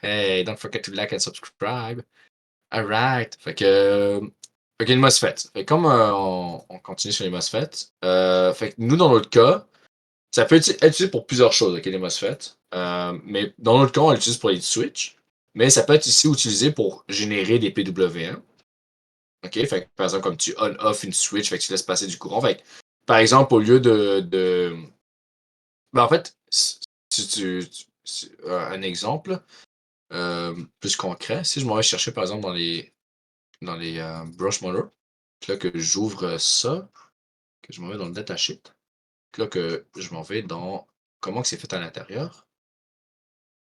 Hey, don't forget to like and subscribe. Alright. Fait que les MOSFET. Fait que comme on continue sur les MOSFET, fait que nous, dans notre cas, ça peut être utilisé pour plusieurs choses, ok, les MOSFET. Mais dans notre cas, on l'utilise pour les switches. Mais ça peut être aussi utilisé pour générer des PWM. OK? Fait que, par exemple, comme tu on-off une switch, fait que tu laisses passer du courant. Fait que, par exemple, au lieu de... Ben, en fait, un exemple plus concret, si je m'en vais chercher, par exemple, dans les brush motors, puis là que j'ouvre ça, que je m'en vais dans le datasheet, puis là que je m'en vais dans comment que c'est fait à l'intérieur.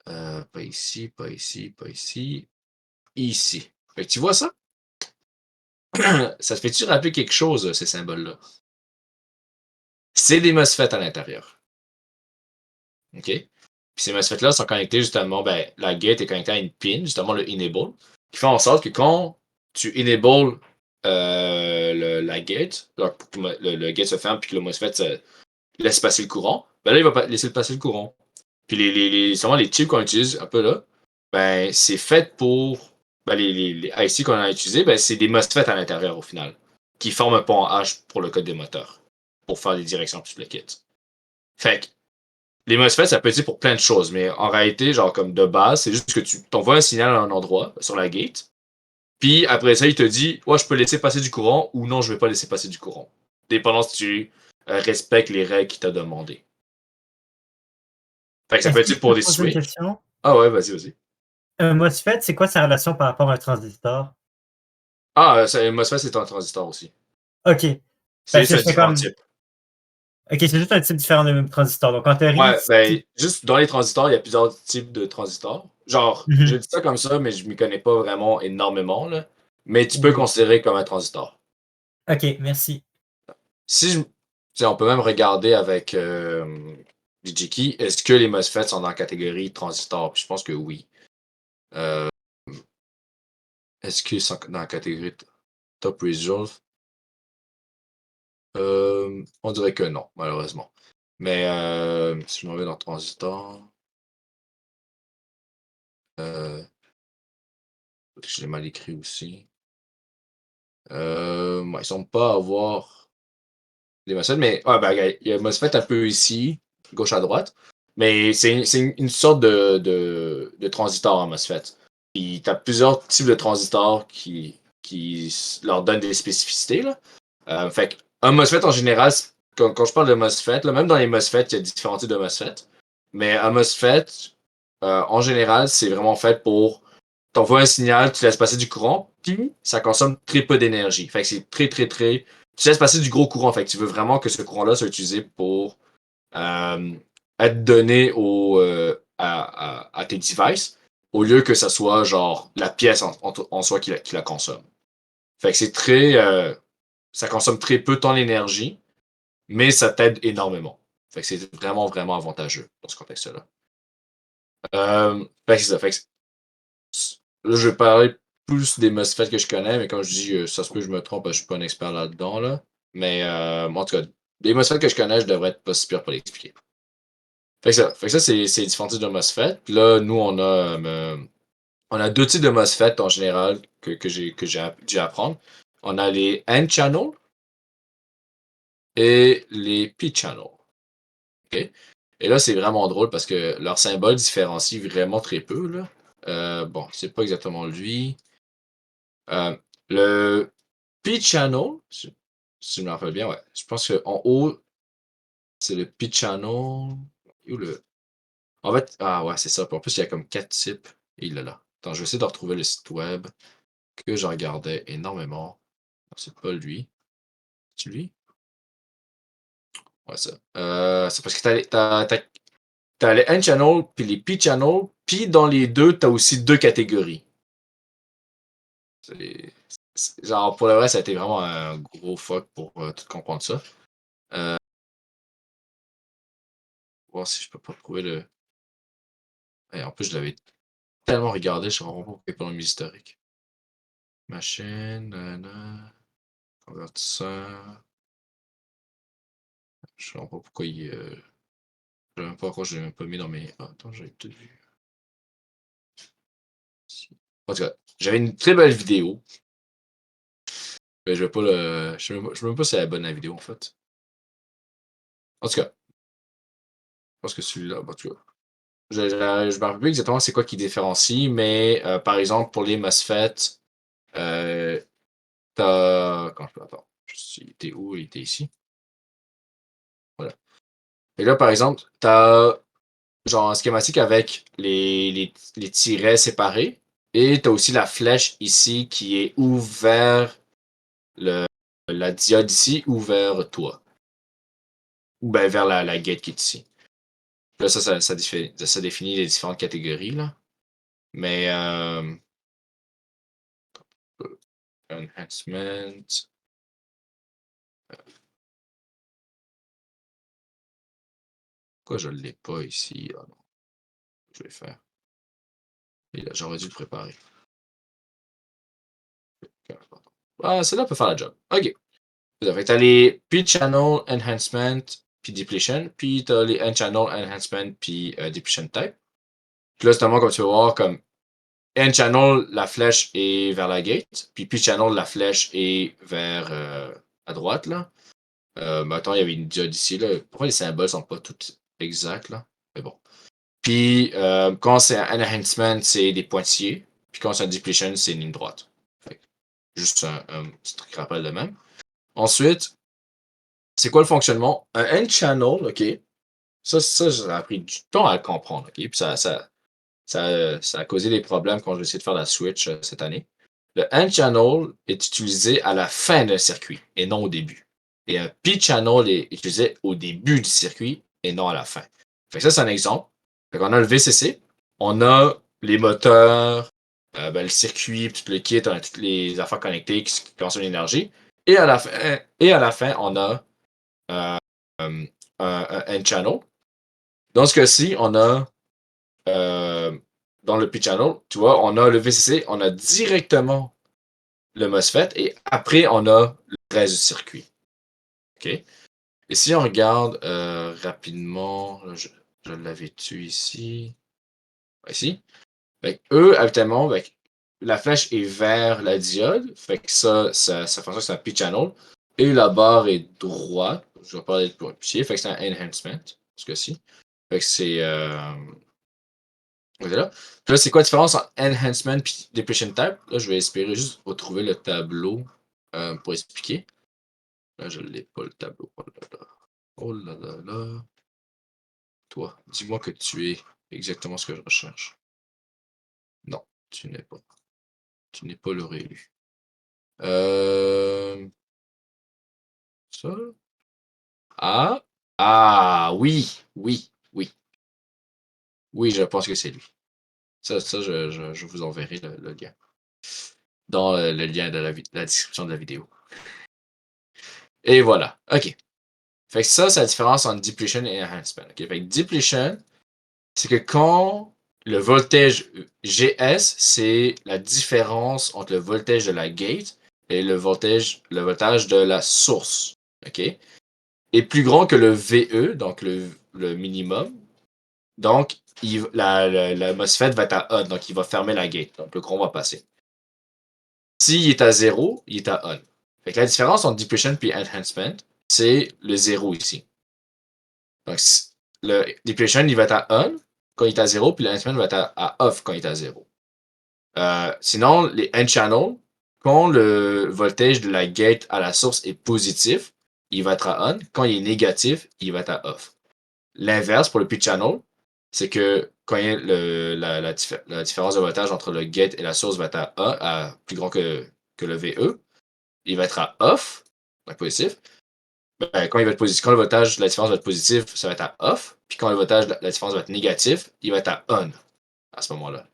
Pas ici, pas ici, pas ici. Ici. Fait que tu vois ça? Ça te fait-tu rappeler quelque chose, ces symboles-là? C'est des MOSFET à l'intérieur. OK? Puis ces MOSFET-là sont connectés justement, ben, la gate est connectée à une pin, justement le enable, qui fait en sorte que quand tu enable la gate, alors pour que le gate se ferme puis que le MOSFET laisse passer le courant, ben là, il va laisser passer le courant. Puis justement, les chips qu'on utilise un peu là, ben, c'est fait pour. Ben, les IC qu'on a utilisés, ben, c'est des MOSFET à l'intérieur au final, qui forment un pont H pour le code des moteurs, pour faire des directions plus le kit. Fait que les MOSFET, ça peut être pour plein de choses, mais en réalité, genre comme de base, c'est juste que tu t'envoies un signal à un endroit sur la gate, puis après ça, il te dit, ouais, je peux laisser passer du courant ou non, je vais pas laisser passer du courant. Dépendant si tu respectes les règles qu'il t'a demandé. Fait que ça peut Est-ce que être je peux pour te des poser une switches. question? Ah ouais, vas-y, vas-y. Un MOSFET, c'est quoi sa relation par rapport à un transistor? Ah, un MOSFET, c'est un transistor aussi. OK. C'est Parce juste que un j'étais différent comme type. OK, c'est juste un type différent de transistor. Donc en théorie, Ouais, ben, si juste dans les transistors, il y a plusieurs types de transistors. Genre, je mmh dis ça comme ça, mais je m'y connais pas vraiment énormément, là. Mais tu peux le Oui. considérer comme un transistor. OK, merci. Si je, tu on peut même regarder avec DJKey, est-ce que les MOSFET sont dans la catégorie transistor? Puis je pense que oui. Euh, est-ce qu'ils sont dans la catégorie top resolve? On dirait que non, malheureusement. Mais si je m'en vais dans transistor, euh, je l'ai mal écrit aussi. Ouais, ils sont pas à avoir les MOSFET, mais ouais, ben, regarde, il y a MOSFET un peu ici, gauche à droite. Mais c'est une sorte de transistor en MOSFET. Puis tu as plusieurs types de transistors qui leur donnent des spécificités, là. Fait un MOSFET en général, quand je parle de MOSFET, là, même dans les MOSFET, il y a différents types de MOSFET. Mais un MOSFET, en général, c'est vraiment fait pour t'envoies un signal, tu laisses passer du courant, puis ça consomme très peu d'énergie. Fait que c'est très, très, très. Tu laisses passer du gros courant. Fait que tu veux vraiment que ce courant-là soit utilisé pour euh, être donné à tes devices, au lieu que ça soit genre la pièce en soi qui la consomme. Fait que c'est très. Ça consomme très peu ton énergie, mais ça t'aide énormément. Fait que c'est vraiment, vraiment avantageux dans ce contexte-là. Fait que c'est ça. Fait que là, je vais parler plus des MOSFET que je connais, mais comme je dis, ça se peut que je me trompe, parce que je suis pas un expert là-dedans, là. Mais en tout cas, les MOSFET que je connais, je devrais être pas si pire pour l'expliquer. Fait que ça c'est différents types de MOSFET. Puis là, nous, on a deux types de MOSFET en général que j'ai dû apprendre. On a les N-channel et les P-channel. OK? Et là, c'est vraiment drôle parce que leur symbole différencie vraiment très peu, là. Bon, c'est pas exactement lui. Le P-channel, si je me rappelle bien, ouais. Je pense qu'en haut, c'est le P-channel. Où le... En fait, ah ouais, c'est ça. Puis en plus, il y a comme quatre types. Et il est là. Attends, je vais essayer de retrouver le site web que je regardais énormément. Non, c'est pas lui. C'est lui? Ouais, ça. C'est parce que t'as les N-channel puis les P-channel. Puis dans les deux, t'as aussi deux catégories. C'est- Genre, pour le vrai, ça a été vraiment un gros fuck pour tout comprendre ça. Euh, Voir si je peux pas trouver le. Et en plus, je l'avais tellement regardé, je ne comprends pas pour le historique. Machine, nanana, convertisseur. Je comprends pas pourquoi il. Je sais même pas pourquoi je l'ai même pas mis dans mes. Ah, attends, j'avais tout vu. En tout cas, j'avais une très belle vidéo. Mais je vais pas le. Je sais même pas si elle est bonne la vidéo en fait. En tout cas, je pense que celui-là, en tout cas. Je me rappelle plus exactement c'est quoi qui différencie, mais par exemple, pour les MOSFET, euh, t'as. Quand je peux. Attends. Il était où? Il était ici. Voilà. Et là, par exemple, t'as genre un schématique avec les tirets séparés. Et t'as aussi la flèche ici qui est ou vers la diode ici ou vers toi. Ou ben vers la gate qui est ici. Là, ça définit les différentes catégories, là. Mais enhancement. Pourquoi je ne l'ai pas ici? Ah non, je vais le faire. Et là, j'aurais dû le préparer. Ah, celle-là peut faire la job. OK. Fait que t'as les P-Channel Enhancement puis Depletion, puis t'as les N-Channel Enhancement puis Depletion Type. Puis là, justement, comme tu vas voir, comme N-Channel, la flèche est vers la gate, puis P-Channel, la flèche est vers à droite, là. Attends, il y avait une diode ici, là. Pourquoi les symboles sont pas tous exacts, là? Mais bon. Puis, quand c'est un enhancement, c'est des pointillés. Puis quand c'est un depletion, c'est une ligne droite. Fait que juste un petit truc rappel de même. Ensuite, c'est quoi le fonctionnement? Un N-channel, OK? Ça, j'ai appris du temps à le comprendre, OK? Puis ça a causé des problèmes quand j'ai essayé de faire la switch cette année. Le N-channel est utilisé à la fin d'un circuit et non au début. Et un P-channel est utilisé au début du circuit et non à la fin. Fait que ça, c'est un exemple. Fait qu'on a le VCC, on a les moteurs, le circuit, puis le kit, on a toutes les affaires connectées qui consomment l'énergie. Et à la fin, on a euh, un N-channel. Dans ce cas-ci, on a euh, dans le P-channel, tu vois, on a le VCC, on a directement le MOSFET et après, on a le reste du circuit. OK? Et si on regarde rapidement, là, je l'avais tu ici. Ici. Fait que eux, habituellement, la flèche est vers la diode. Fait que ça fonctionne c'est un P-channel. Et la barre est droite. Je vais pas être plus pied. Fait que c'est un enhancement, ce cas-ci. Fait que c'est. Voilà. Puis là, c'est quoi la différence entre enhancement et depletion type? Là, je vais espérer juste retrouver le tableau pour expliquer. Là, je l'ai pas le tableau. Oh là là. Oh là là là. Toi, dis-moi que tu es exactement ce que je recherche. Non, tu n'es pas. Tu n'es pas le réélu. Ça? Ah? Ah, oui, oui, oui. Oui, je pense que c'est lui. Ça je vous enverrai le lien. Dans le lien de la description de la vidéo. Et voilà. OK. Fait que ça, c'est la différence entre depletion et enhancement. Okay? Fait que depletion, c'est que quand le voltage GS, c'est la différence entre le voltage de la gate et le voltage de la source. OK? Est plus grand que le VE, donc le minimum. Donc, la MOSFET va être à on, donc il va fermer la gate. Donc, le courant va passer. S'il est à 0, il est à on. Fait que la différence entre depletion et enhancement, c'est le 0 ici. Donc, le depletion, il va être à on quand il est à 0, puis l'enhancement va être à off quand il est à 0. Sinon, les N-channel, quand le voltage de la gate à la source est positif, il va être à on. Quand il est négatif, il va être à off. L'inverse pour le P-channel, c'est que quand il y a la différence de voltage entre le gate et la source va être à plus grand que le VE, il va être à off, donc positif. Ben, quand il va être positif, quand le voltage, la différence va être positive, ça va être à off. Puis quand le voltage, la différence va être négatif, il va être à on à ce moment-là.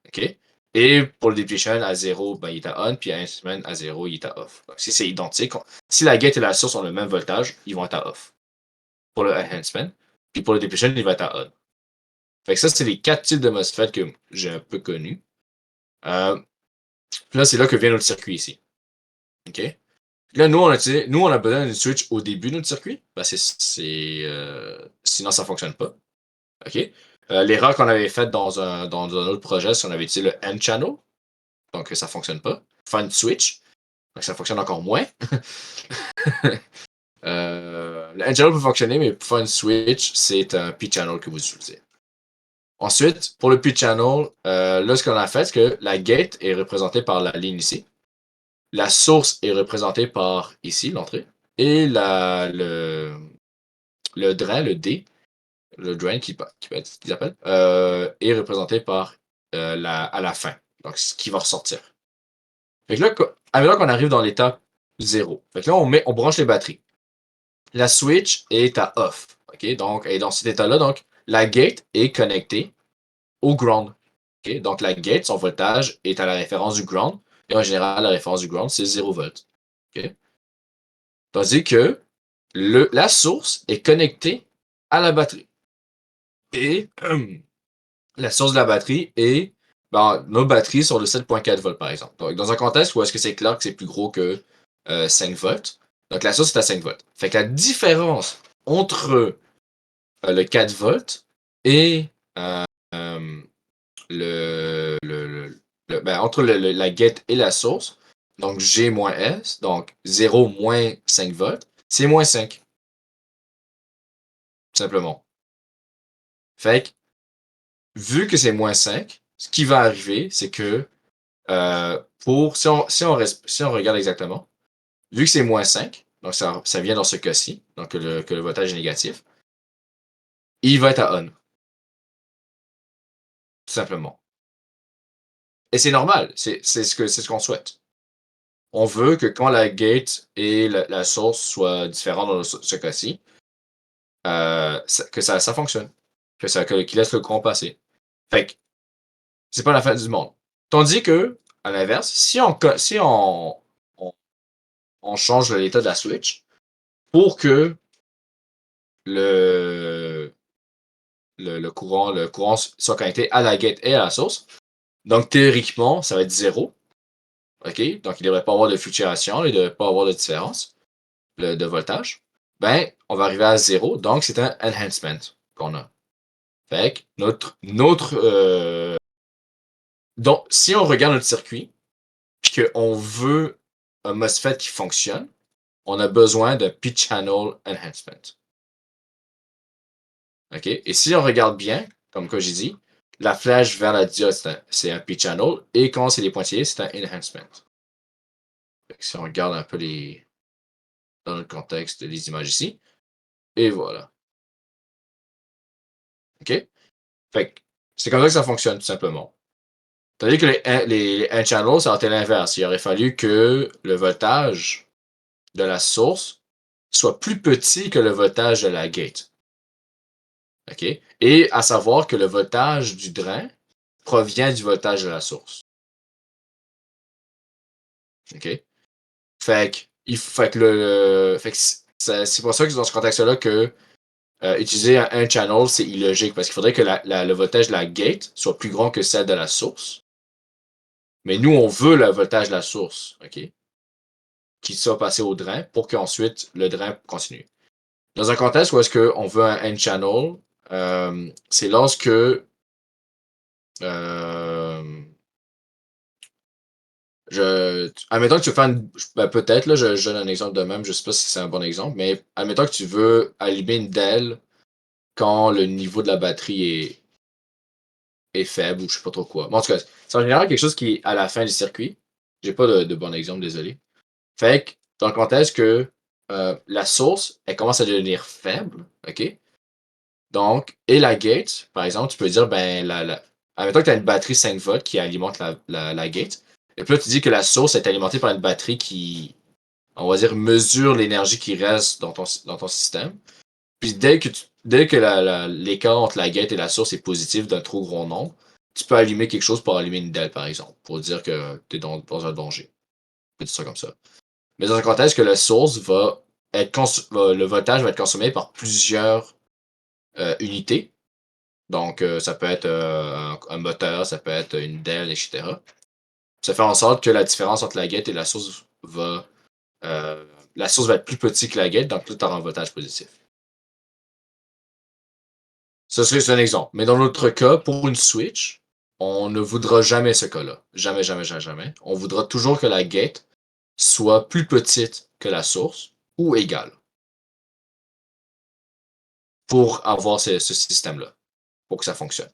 OK? Et pour le depletion à 0, ben, il est à on, puis à instrument à 0, il est à off. Donc, si c'est identique, si la gate et la source ont le même voltage, ils vont être à off. Pour le enhancement. Puis pour le depletion, il va être à on. Fait que ça, c'est les 4 types de MOSFET que j'ai un peu connus. Puis là, c'est là que vient notre circuit ici. OK? Là, nous, on a besoin d'une switch au début de notre circuit. Sinon, ça ne fonctionne pas. OK? L'erreur qu'on avait faite dans un autre projet, c'est qu'on avait utilisé le N-channel, donc ça fonctionne pas. Faire une switch, donc ça fonctionne encore moins. Le N-channel peut fonctionner, mais pour faire une switch, c'est un P-channel que vous utilisez. Ensuite, pour le P-channel, là, ce qu'on a fait, c'est que la gate est représentée par la ligne ici. La source est représentée par ici, l'entrée. Et le drain, le D, le drain qu'ils appellent, est représenté par à la fin. Donc, ce qui va ressortir. Fait que là, admettons qu'on arrive dans l'étape 0. Fait que là, on branche les batteries. La switch est à off. OK? Donc, elle est dans cet état-là. Donc, la gate est connectée au ground. OK? Donc, la gate, son voltage est à la référence du ground. Et en général, la référence du ground, c'est 0 volts. OK? Tandis que la source est connectée à la batterie. Et la source de la batterie est. Nos batteries sont de 7,4 volts, par exemple. Donc, dans un contexte où est-ce que c'est clair que c'est plus gros que 5 volts, donc la source est à 5 volts. Fait que la différence entre le 4 volts et euh, entre la gate et la source, donc G moins S, donc 0 moins 5 volts, c'est moins 5, tout simplement. Fait que, vu que c'est moins 5, ce qui va arriver, c'est que si on regarde exactement, vu que c'est moins 5, donc ça vient dans ce cas-ci, donc que le voltage est négatif, il va être à on, tout simplement. Et c'est normal, c'est ce qu'on souhaite. On veut que quand la gate et la source soient différentes dans ce cas-ci, que ça fonctionne. Qu'il laisse le courant passer. Fait que c'est pas la fin du monde. Tandis que, à l'inverse, si on change l'état de la switch pour que le, le courant soit connecté à la gate et à la source, donc théoriquement, ça va être 0. OK? Donc, il ne devrait pas avoir de fluctuation, il ne devrait pas avoir de différence de voltage. Ben, on va arriver à 0. Donc, c'est un enhancement qu'on a. Fait que donc, si on regarde notre circuit, puis qu'on veut un MOSFET qui fonctionne, on a besoin de P-channel enhancement. OK? Et si on regarde bien, comme j'ai dit, la flèche vers la diode, c'est un P-channel, et quand c'est les pointillés, c'est un enhancement. Fait que si on regarde un peu dans le contexte des images ici, et voilà. OK? Fait que c'est comme ça que ça fonctionne, tout simplement. Tandis que les N-channels, ça aurait été l'inverse. Il aurait fallu que le voltage de la source soit plus petit que le voltage de la gate. OK? Et à savoir que le voltage du drain provient du voltage de la source. OK? Fait que c'est pour ça que dans ce contexte-là que utiliser un channel, c'est illogique parce qu'il faudrait que le voltage de la gate soit plus grand que celle de la source. Mais nous, on veut le voltage de la source, OK? Qui soit passé au drain pour qu'ensuite le drain continue. Dans un contexte où est-ce qu'on veut un N-channel, c'est lorsque admettons que tu veux faire peut-être, là, je donne un exemple de même, je sais pas si c'est un bon exemple, mais admettons que tu veux allumer une DEL quand le niveau de la batterie est faible ou je sais pas trop quoi. Bon, en tout cas, c'est en général quelque chose qui est à la fin du circuit. J'ai pas de bon exemple, désolé. Fait que, dans le contexte que la source, elle commence à devenir faible, OK? Donc, et la gate, par exemple, tu peux dire, admettons que tu as une batterie 5 volts qui alimente la gate. Et puis là, tu dis que la source est alimentée par une batterie qui, on va dire, mesure l'énergie qui reste dans ton système. Puis dès que l'écart entre la gate et la source est positif d'un trop gros nombre, tu peux allumer quelque chose pour allumer une DEL, par exemple, pour dire que tu es dans un danger. On peut dire ça comme ça. Mais dans un contexte que la source le voltage va être consommé par plusieurs unités. Donc, ça peut être un moteur, ça peut être une DEL, etc. Ça fait en sorte que la différence entre la gate et la source va être plus petite que la gate, donc là, tu auras un voltage positif. Ça serait un exemple. Mais dans notre cas, pour une switch, on ne voudra jamais ce cas-là. Jamais, jamais, jamais, jamais. On voudra toujours que la gate soit plus petite que la source ou égale pour avoir ce système-là, pour que ça fonctionne.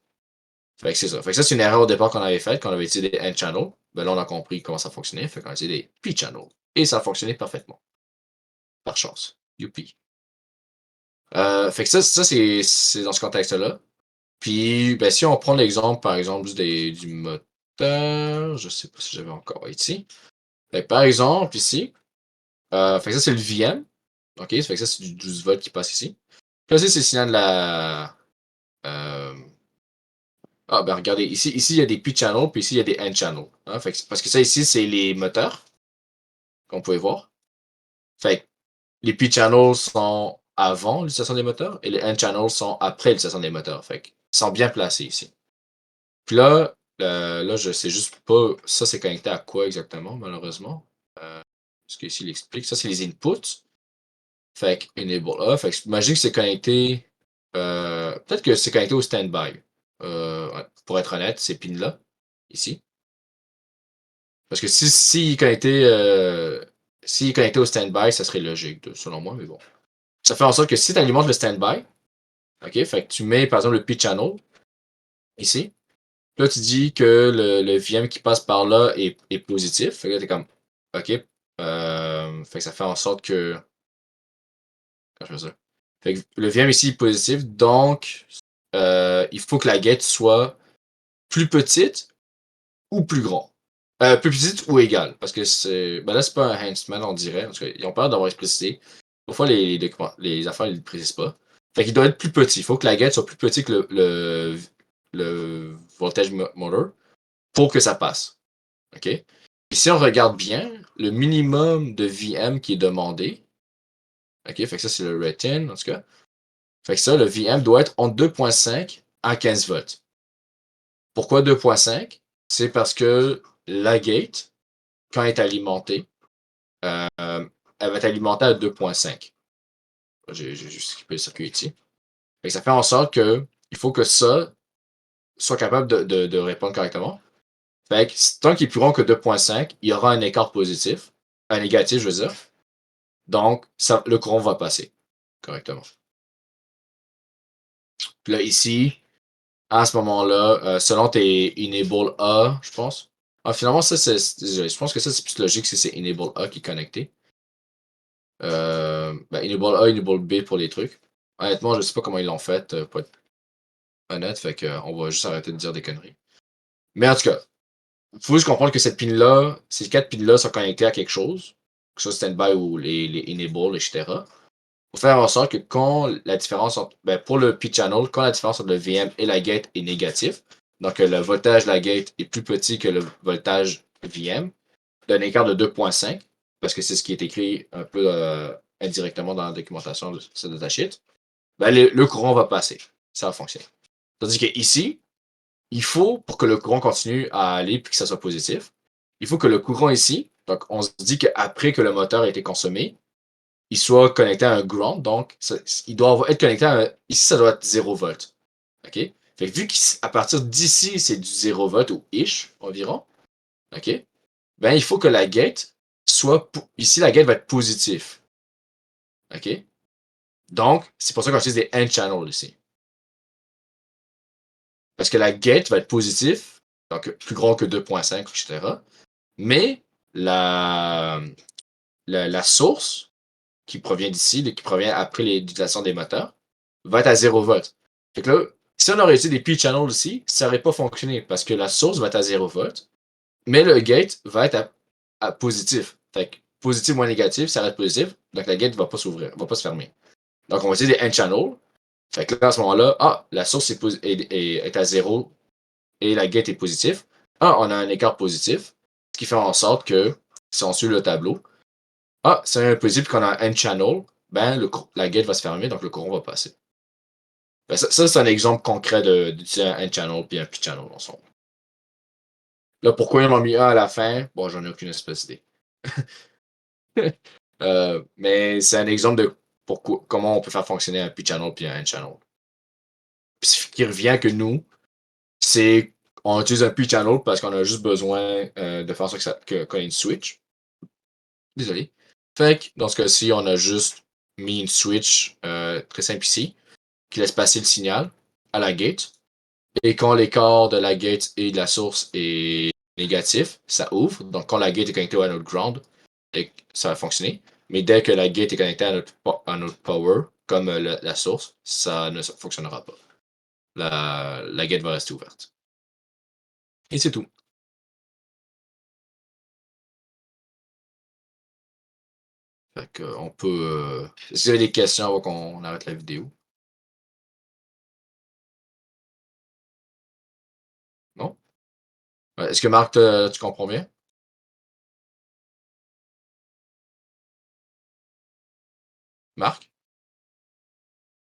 Fait que c'est ça. Fait que ça, c'est une erreur au départ qu'on avait faite, quand on avait utilisé des N-channel. Ben là, on a compris comment ça fonctionnait. Fait qu'on a utilisé des P-channel. Et ça a fonctionné parfaitement. Par chance. Youpi. Fait que ça c'est dans ce contexte-là. Puis, ben, si on prend l'exemple, par exemple, du moteur, je sais pas si j'avais encore ici. Fait que, par exemple, ici, fait que ça, c'est le VM. OK? Fait que ça, c'est du 12 volts qui passe ici. Puis là, c'est le signal de la. euh, Ah, ben regardez, ici, il y a des P-channel, puis ici, il y a des N-channel. Hein? Parce que ça, ici, c'est les moteurs, qu'on pouvait voir. Fait que les P-channels sont avant l'utilisation des moteurs et les N-channels sont après l'utilisation des moteurs. Fait qu'ils sont bien placés ici. Puis là, je sais juste pas, ça, c'est connecté à quoi exactement, malheureusement. Parce qu'ici, il explique. Ça, c'est les inputs. Fait que enable off. Fait que imagine que c'est connecté. Peut-être que c'est connecté au standby. Ouais, pour être honnête, ces pins-là, ici. Parce que s'il est connecté au standby, ça serait logique, selon moi, mais bon. Ça fait en sorte que si tu alimentes le standby, OK, fait que tu mets par exemple le P-channel ici. Là, tu dis que le VM qui passe par là est positif. Fait que là, t'es comme OK. Fait que ça fait en sorte que. Quand je fais ça. Fait que le VM ici est positif, donc il faut que la gate soit plus petite ou plus grand. Plus petite ou égale. Parce que c'est. Ben là, c'est pas un enhancement, on dirait. En tout cas, ils ont peur d'avoir explicité. Parfois, les affaires, ils ne le précisent pas. Fait qu'il doit être plus petit. Il faut que la gate soit plus petite que le voltage motor pour que ça passe. OK? Et si on regarde bien, le minimum de VM qui est demandé, OK, fait que ça, c'est le retin, en tout cas. Fait que ça, le VM doit être entre 2.5 à 15 volts. Pourquoi 2.5? C'est parce que la gate, quand elle est alimentée, euh, elle va être alimentée à 2.5. J'ai juste skippé le circuit ici. Fait que ça fait en sorte que il faut que ça soit capable de répondre correctement. Fait que tant qu'il est plus rond que 2.5, il y aura un écart positif. Un négatif, je veux dire. Donc, le courant va passer correctement. Puis là, ici, à ce moment-là, selon tes enable A, je pense. Ah, finalement, je pense que ça, c'est plus logique si c'est enable A qui est connecté. Ben, enable A, enable B pour les trucs. Honnêtement, je sais pas comment ils l'ont fait, pour être honnête, fait que, on va juste arrêter de dire des conneries. Mais en tout cas, il faut juste comprendre que cette pin-là, ces 4 pins-là sont connectés à quelque chose, que ce soit standby ou les enable, etc. Pour faire en sorte que quand la différence entre, ben pour le P-channel, quand la différence entre le VM et la gate est négatif, donc le voltage de la gate est plus petit que le voltage VM, d'un écart de 2.5, parce que c'est ce qui est écrit un peu indirectement dans la documentation de ce datasheet, ben le courant va passer. Ça va fonctionner. Tandis que ici, il faut, pour que le courant continue à aller et que ça soit positif, il faut que le courant ici, donc on se dit qu'après que le moteur a été consommé, il soit connecté à un ground, donc il doit être connecté à ici, ça doit être 0 volt. OK? Fait que vu qu'à partir d'ici, c'est du 0 volt ou ish environ, OK? Ben, il faut que la gate soit. Ici, la gate va être positive. OK? Donc, c'est pour ça qu'on utilise des N-channel ici. Parce que la gate va être positive, donc plus grand que 2.5, etc. Mais la, la source qui provient d'ici, qui provient après l'utilisation des moteurs, va être à 0 volt. Fait que là, si on aurait utilisé des P-channels ici, ça n'aurait pas fonctionné parce que la source va être à 0 volt, mais le gate va être à positif. Fait que positif moins négatif, ça reste positif, donc la gate ne va pas s'ouvrir, va pas se fermer. Donc on va utiliser des N-channel. Fait que là, à ce moment-là, la source est à 0 et la gate est positive. On a un écart positif, ce qui fait en sorte que, si on suit le tableau, c'est un positif qu'on a un N-channel, ben la gate va se fermer, donc le courant va passer. Ben, ça c'est un exemple concret d'utiliser un N-channel puis un P-channel ensemble. Là, pourquoi ils en ont mis un à la fin? Bon, j'en ai aucune espèce d'idée. Mais c'est un exemple de comment on peut faire fonctionner un P-channel puis un N-channel. qui revient que nous, c'est on utilise un P-channel parce qu'on a juste besoin de faire ça qu'on ait une switch. Désolé. Fait que dans ce cas-ci, on a juste mis une switch très simple ici qui laisse passer le signal à la gate. Et quand l'écart de la gate et de la source est négatif, ça ouvre. Donc quand la gate est connectée à notre ground, ça va fonctionner. Mais dès que la gate est connectée à notre power, comme la source, ça ne fonctionnera pas. La gate va rester ouverte. Et c'est tout. Fait que, on peut. Si vous avez des questions avant qu'on arrête la vidéo. Non? Est-ce que Marc, tu comprends bien? Marc?